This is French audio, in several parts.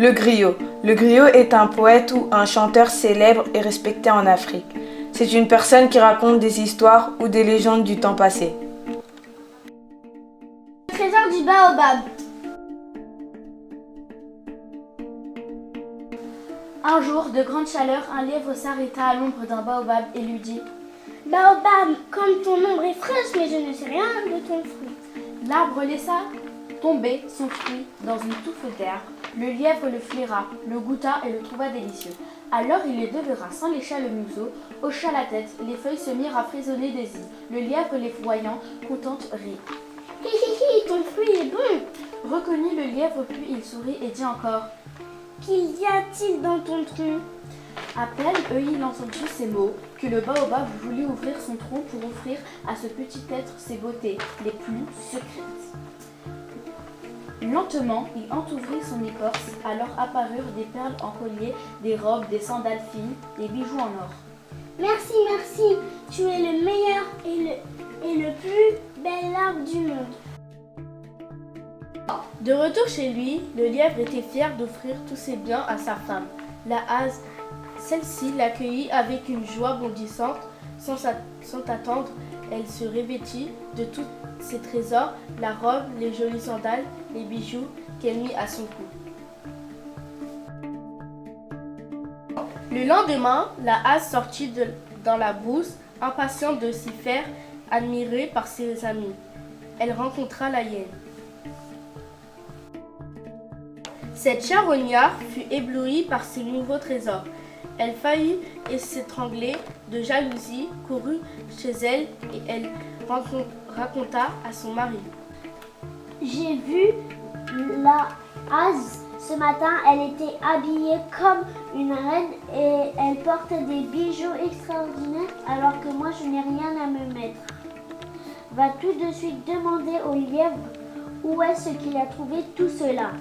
Le griot. Le griot est un poète ou un chanteur célèbre et respecté en Afrique. C'est une personne qui raconte des histoires ou des légendes du temps passé. Trésor du baobab. Un jour, de grande chaleur, un lièvre s'arrêta à l'ombre d'un baobab et lui dit « Baobab, comme ton ombre est fraîche, mais je ne sais rien de ton fruit. » L'arbre laissa tomber son fruit dans une touffe d'herbe. Le lièvre le flaira, le goûta et le trouva délicieux. Alors il les devera, s'en lécha le museau, hocha la tête, les feuilles se mirent à frissonner des îles. Le lièvre les voyant, contente rit. « Hi hi hi, ton fruit est bon !» Reconnut le lièvre, puis il sourit et dit encore « Qu'y a-t-il dans ton tronc ?» À peine il entendit ces mots que le baobab voulut ouvrir son tronc pour offrir à ce petit être ses beautés les plus secrètes. Lentement, il entr'ouvrit son écorce, alors apparurent des perles en collier, des robes, des sandales fines, des bijoux en or. « Merci, merci, tu es le meilleur et le plus bel arbre du monde. » De retour chez lui, le lièvre était fier d'offrir tous ses biens à sa femme, la hase. Celle-ci l'accueillit avec une joie bondissante. Sans attendre, elle se revêtit de tous ses trésors, la robe, les jolies sandales, les bijoux qu'elle mit à son cou. Le lendemain, la hase sortit dans la brousse, impatiente de s'y faire admirer par ses amis. Elle rencontra la hyène. Cette charognard fut éblouie par ses nouveaux trésors. Elle faillit s'étrangler de jalousie, courut chez elle et elle raconta à son mari. « J'ai vu la hase ce matin, elle était habillée comme une reine et elle porte des bijoux extraordinaires alors que moi je n'ai rien à me mettre. Va tout de suite demander au lièvre où est-ce qu'il a trouvé tout cela. »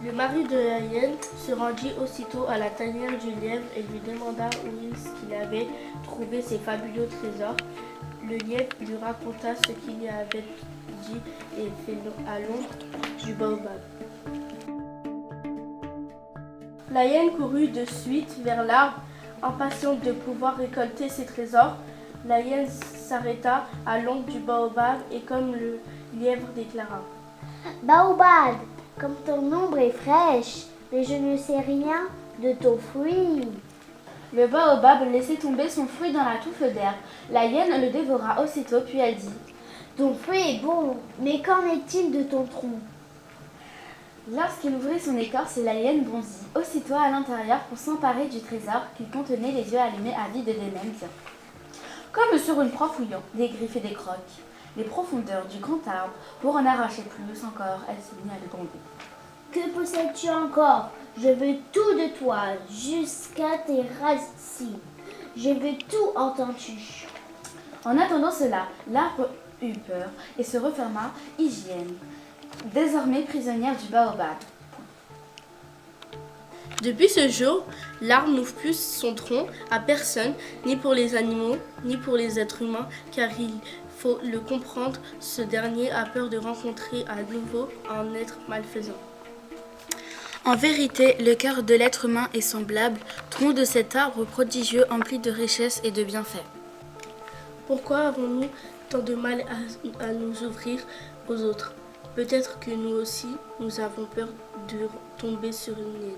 Le mari de la hyène se rendit aussitôt à la tanière du lièvre et lui demanda où est-ce qu'il avait trouvé ses fabuleux trésors. Le lièvre lui raconta ce qu'il lui avait dit et fait à l'ombre du baobab. La hyène courut de suite vers l'arbre, impatiente de pouvoir récolter ses trésors. La hyène s'arrêta à l'ombre du baobab et comme le lièvre déclara « Baobab, comme ton ombre est fraîche, mais je ne sais rien de ton fruit. » Le baobab laissait tomber son fruit dans la touffe d'herbe. La hyène le dévora aussitôt, puis elle dit « Ton fruit est bon, mais qu'en est-il de ton tronc ?» Lorsqu'il ouvrit son écorce, la hyène bondit aussitôt à l'intérieur pour s'emparer du trésor qu'il contenait, les yeux allumés avides d'elle-même. Comme sur une proie fouillant, des griffes et des crocs, les profondeurs du grand arbre, pour en arracher plus encore, elle se mit à le gronder. « Que possèdes-tu encore? Je veux tout de toi, jusqu'à tes racines. Je veux tout, entends-tu? » En attendant cela, l'arbre eut peur et se referma, hygiène, désormais prisonnière du baobab. Depuis ce jour, l'arbre n'ouvre plus son tronc à personne, ni pour les animaux, ni pour les êtres humains, car il faut le comprendre, ce dernier a peur de rencontrer à nouveau un être malfaisant. En vérité, le cœur de l'être humain est semblable, tronc de cet arbre prodigieux empli de richesses et de bienfaits. Pourquoi avons-nous tant de mal à nous ouvrir aux autres? Peut-être que nous aussi, nous avons peur de tomber sur une île.